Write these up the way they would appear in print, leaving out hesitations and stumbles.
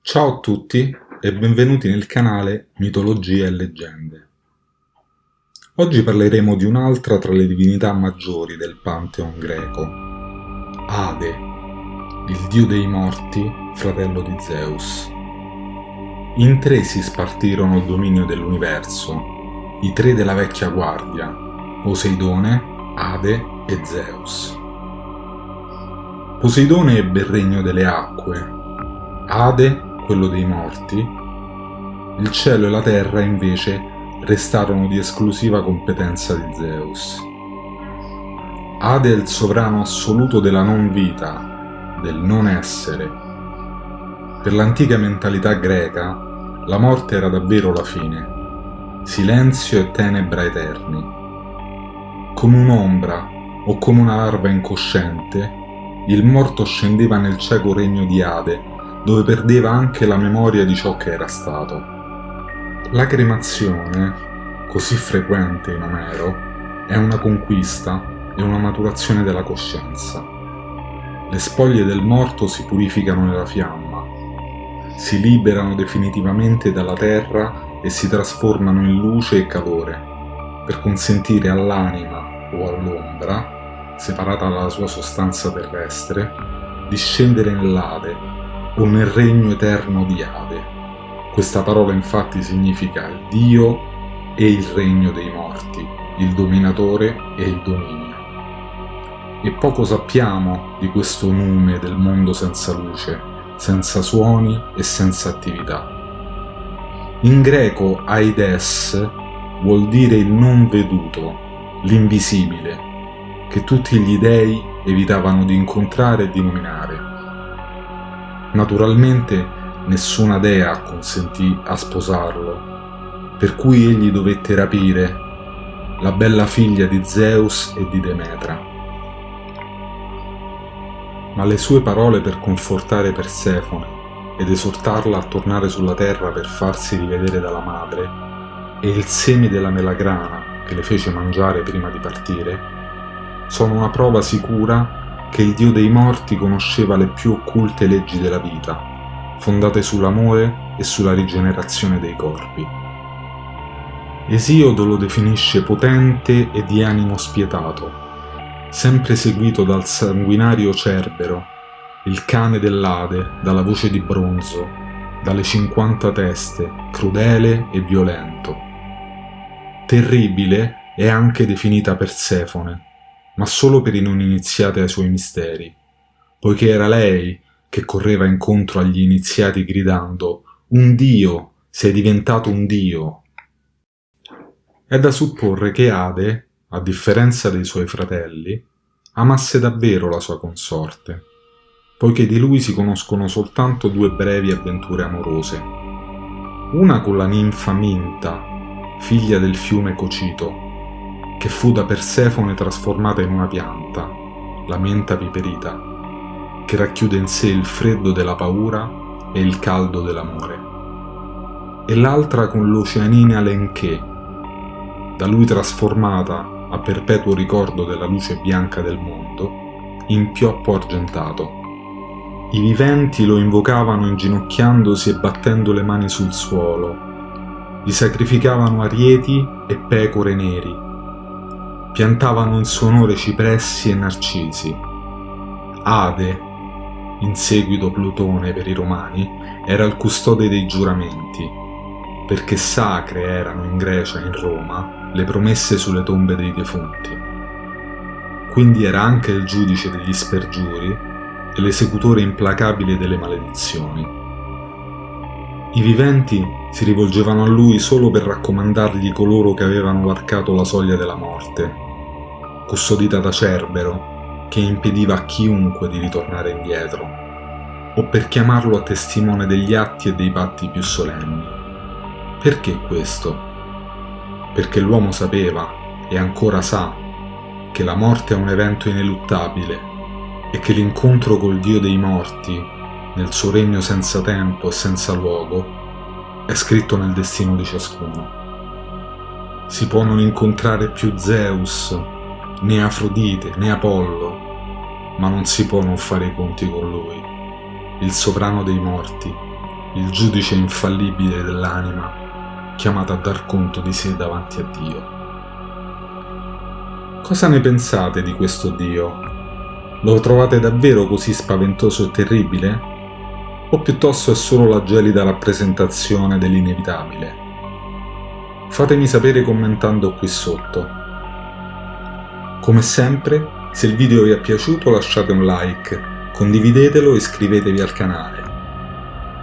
Ciao a tutti e benvenuti nel canale Mitologie e Leggende. Oggi parleremo di un'altra tra le divinità maggiori del Pantheon greco, Ade, il dio dei morti, fratello di Zeus. In tre si spartirono il dominio dell'universo, i tre della vecchia guardia, Poseidone, Ade e Zeus. Poseidone ebbe il regno delle acque, Ade quello dei morti, il cielo e la terra invece restarono di esclusiva competenza di Zeus. Ade è il sovrano assoluto della non vita, del non essere. Per l'antica mentalità greca, la morte era davvero la fine, silenzio e tenebra eterni. Come un'ombra o come una larva incosciente, il morto scendeva nel cieco regno di Ade, dove perdeva anche la memoria di ciò che era stato. La cremazione, così frequente in Omero, è una conquista e una maturazione della coscienza. Le spoglie del morto si purificano nella fiamma, si liberano definitivamente dalla terra e si trasformano in luce e calore, per consentire all'anima o all'ombra, separata dalla sua sostanza terrestre, di scendere nell'Ade o nel regno eterno di Ade. Questa parola infatti significa il Dio e il regno dei morti, il dominatore e il dominio. E poco sappiamo di questo nume del mondo senza luce, senza suoni e senza attività. In greco Aides vuol dire il non veduto, l'invisibile, che tutti gli dei evitavano di incontrare e di nominare. Naturalmente nessuna dea acconsentì a sposarlo, per cui egli dovette rapire la bella figlia di Zeus e di Demetra. Ma le sue parole per confortare Persefone ed esortarla a tornare sulla terra per farsi rivedere dalla madre e il seme della melagrana che le fece mangiare prima di partire sono una prova sicura che il dio dei morti conosceva le più occulte leggi della vita, fondate sull'amore e sulla rigenerazione dei corpi. Esiodo lo definisce potente e di animo spietato, sempre seguito dal sanguinario Cerbero, il cane dell'Ade dalla voce di bronzo, dalle 50 teste, crudele e violento. Terribile è anche definita Persefone, ma solo per i non iniziati ai suoi misteri, poiché era lei che correva incontro agli iniziati gridando «Un dio! Sei diventato un dio!». È da supporre che Ade, a differenza dei suoi fratelli, amasse davvero la sua consorte, poiché di lui si conoscono soltanto due brevi avventure amorose. Una con la ninfa Minta, figlia del fiume Cocito, che fu da Persefone trasformata in una pianta, la menta piperita, che racchiude in sé il freddo della paura e il caldo dell'amore. E l'altra con l'oceanina Lenché, da lui trasformata, a perpetuo ricordo della luce bianca del mondo, in pioppo argentato. I viventi lo invocavano inginocchiandosi e battendo le mani sul suolo, gli sacrificavano arieti e pecore neri, piantavano in suo onore cipressi e narcisi. Ade, in seguito Plutone per i romani, era il custode dei giuramenti, perché sacre erano in Grecia e in Roma le promesse sulle tombe dei defunti. Quindi era anche il giudice degli spergiuri e l'esecutore implacabile delle maledizioni. I viventi si rivolgevano a lui solo per raccomandargli coloro che avevano varcato la soglia della morte, custodita da Cerbero, che impediva a chiunque di ritornare indietro, o per chiamarlo a testimone degli atti e dei patti più solenni. Perché questo? Perché l'uomo sapeva, e ancora sa, che la morte è un evento ineluttabile e che l'incontro col Dio dei morti, nel suo regno senza tempo e senza luogo, è scritto nel destino di ciascuno. Si può non incontrare più Zeus, né Afrodite, né Apollo, ma non si può non fare i conti con lui, il sovrano dei morti, il giudice infallibile dell'anima, chiamato a dar conto di sé davanti a Dio. Cosa ne pensate di questo Dio? Lo trovate davvero così spaventoso e terribile? O piuttosto è solo la gelida rappresentazione dell'inevitabile? Fatemi sapere commentando qui sotto. Come sempre, se il video vi è piaciuto lasciate un like, condividetelo e iscrivetevi al canale.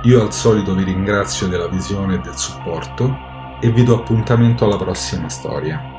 Io al solito vi ringrazio della visione e del supporto e vi do appuntamento alla prossima storia.